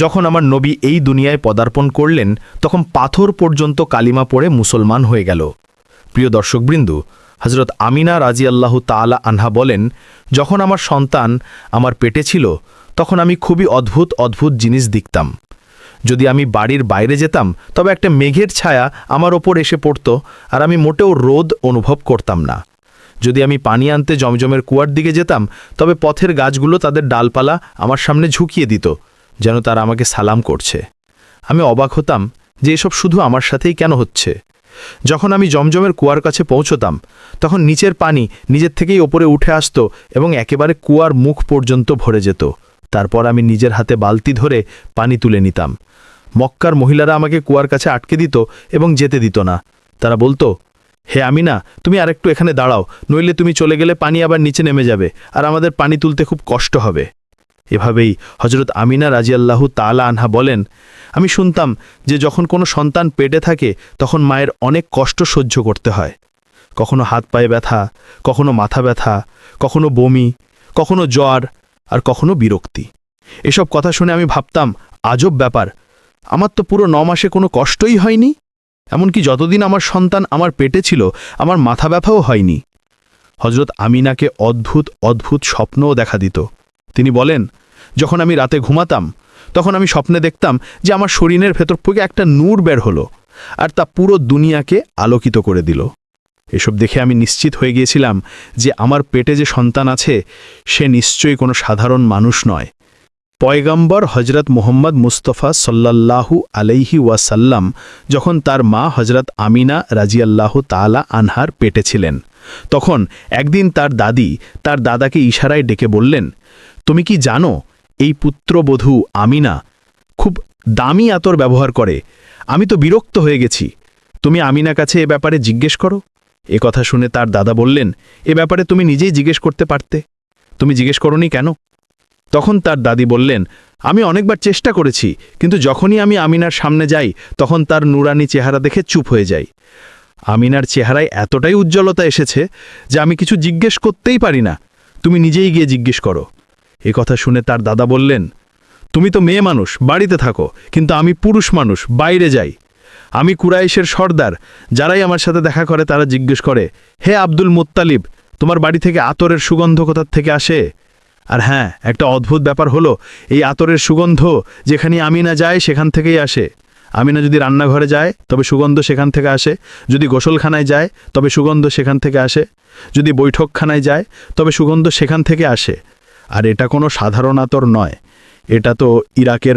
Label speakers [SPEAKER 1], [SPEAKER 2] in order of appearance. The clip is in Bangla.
[SPEAKER 1] যখন আমার নবী এই দুনিয়ায় পদার্পণ করলেন তখন পাথর পর্যন্ত কালিমা পড়ে মুসলমান হয়ে গেল। প্রিয় দর্শকবৃন্দু, হজরত আমিনা রাজিয়াল্লাহু তাআলা আনহা বলেন, যখন আমার সন্তান আমার পেটে ছিল তখন আমি খুবই অদ্ভুত অদ্ভুত জিনিস দেখতাম। যদি আমি বাড়ির বাইরে যেতাম তবে একটা মেঘের ছায়া আমার ওপর এসে পড়ত আর আমি মোটেও রোদ অনুভব করতাম না। যদি আমি পানি আনতে জমজমের কুয়ার দিকে যেতাম তবে পথের গাছগুলো তাদের ডালপালা আমার সামনে ঝুঁকিয়ে দিত, যেন তারা আমাকে সালাম করছে। আমি অবাক হতাম যে এসব শুধু আমার সাথেই কেন হচ্ছে। যখন আমি জমজমের কুয়ার কাছে পৌঁছতাম তখন নিচের পানি নিজের থেকেই ওপরে উঠে আসত এবং একেবারে কুয়ার মুখ পর্যন্ত ভরে যেত। তারপর আমি নিজের হাতে বালতি ধরে পানি তুলে নিতাম। মক্কার মহিলারা আমাকে কুয়ার কাছে আটকে দিত এবং যেতে দিত না। তারা বলতো, হে আমিনা, তুমি আরেকটু এখানে দাঁড়াও, নইলে তুমি চলে গেলে পানি আবার নিচে নেমে যাবে আর আমাদের পানি তুলতে খুব কষ্ট হবে। এভাবেই হজরত আমিনা রাজিয়াল্লাহু তাআলা আনহা বলেন, আমি শুনতাম যে যখন কোনো সন্তান পেটে থাকে তখন মায়ের অনেক কষ্ট সহ্য করতে হয়। কখনো হাত পায়ে ব্যথা, কখনো মাথা ব্যথা, কখনো বমি, কখনো জ্বর আর কখনো বিরক্তি। এসব কথা শুনে আমি ভাবতাম, আজব ব্যাপার, আমার তো পুরো 9 মাসে কোনো কষ্টই হয়নি। এমনকি যতদিন আমার সন্তান আমার পেটে ছিল আমার মাথা ব্যথাও হয়নি। হজরত আমিনাকে অদ্ভুত অদ্ভুত স্বপ্নও দেখা দিত। তিনি বলেন, যখন আমি রাতে ঘুমাতাম তখন আমি স্বপ্নে দেখতাম যে আমার শরীরের ভেতর থেকে একটা নূর বের হলো আর তা পুরো দুনিয়াকে আলোকিত করে দিল। এসব দেখে আমি নিশ্চিত হয়ে গিয়েছিলাম যে আমার পেটে যে সন্তান আছে সে নিশ্চয়ই কোনো সাধারণ মানুষ নয়। পয়গম্বর হজরত মুহাম্মদ মুস্তাফা সাল্লাল্লাহু আলাইহি ওয়াসাল্লাম যখন তার মা হজরত আমিনা রাজিয়াল্লাহু তাআলা আনহার পেটে ছিলেন তখন একদিন তার দাদি তার দাদাকে ইশারায় ডেকে বললেন, তুমি কি জানো এই পুত্রবধূ আমিনা খুব দামি আতর ব্যবহার করে? আমি তো বিরক্ত হয়ে গেছি, তুমি আমিনা কাছে এ ব্যাপারে জিজ্ঞেস করো। এ কথা শুনে তার দাদা বললেন, এ ব্যাপারে তুমি নিজেই জিজ্ঞেস করতে পারতে, তুমি জিজ্ঞেস করোনি কেন? তখন তার দাদি বললেন, আমি অনেকবার চেষ্টা করেছি, কিন্তু যখনই আমি আমিনার সামনে যাই তখন তার নুরানি চেহারা দেখে চুপ হয়ে যাই। আমিনার চেহারায় এতটাই উজ্জ্বলতা এসেছে যে আমি কিছু জিজ্ঞেস করতেই পারি না, তুমি নিজেই গিয়ে জিজ্ঞেস করো। এ কথা শুনে তার দাদা বললেন, তুমি তো মেয়ে মানুষ, বাড়িতে থাকো, কিন্তু আমি পুরুষ মানুষ, বাইরে যাই। আমি কুরাইশের সর্দার, যারাই আমার সাথে দেখা করে তারা জিজ্ঞেস করে, হে আব্দুল মুত্তালিব, তোমার বাড়ি থেকে আতরের সুগন্ধ কোথার থেকে আসে? আর হ্যাঁ, একটা অদ্ভুত ব্যাপার হলো, এই আতরের সুগন্ধ যেখানে আমিনা যায় সেখান থেকেই আসে। আমিনা যদি রান্নাঘরে যায় তবে সুগন্ধ সেখান থেকে আসে, যদি গোসলখানায় যায় তবে সুগন্ধ সেখান থেকে আসে, যদি বৈঠকখানায় যায় তবে সুগন্ধ সেখান থেকে আসে। আর এটা কোনো সাধারণ আতর নয়, এটা তো ইরাকের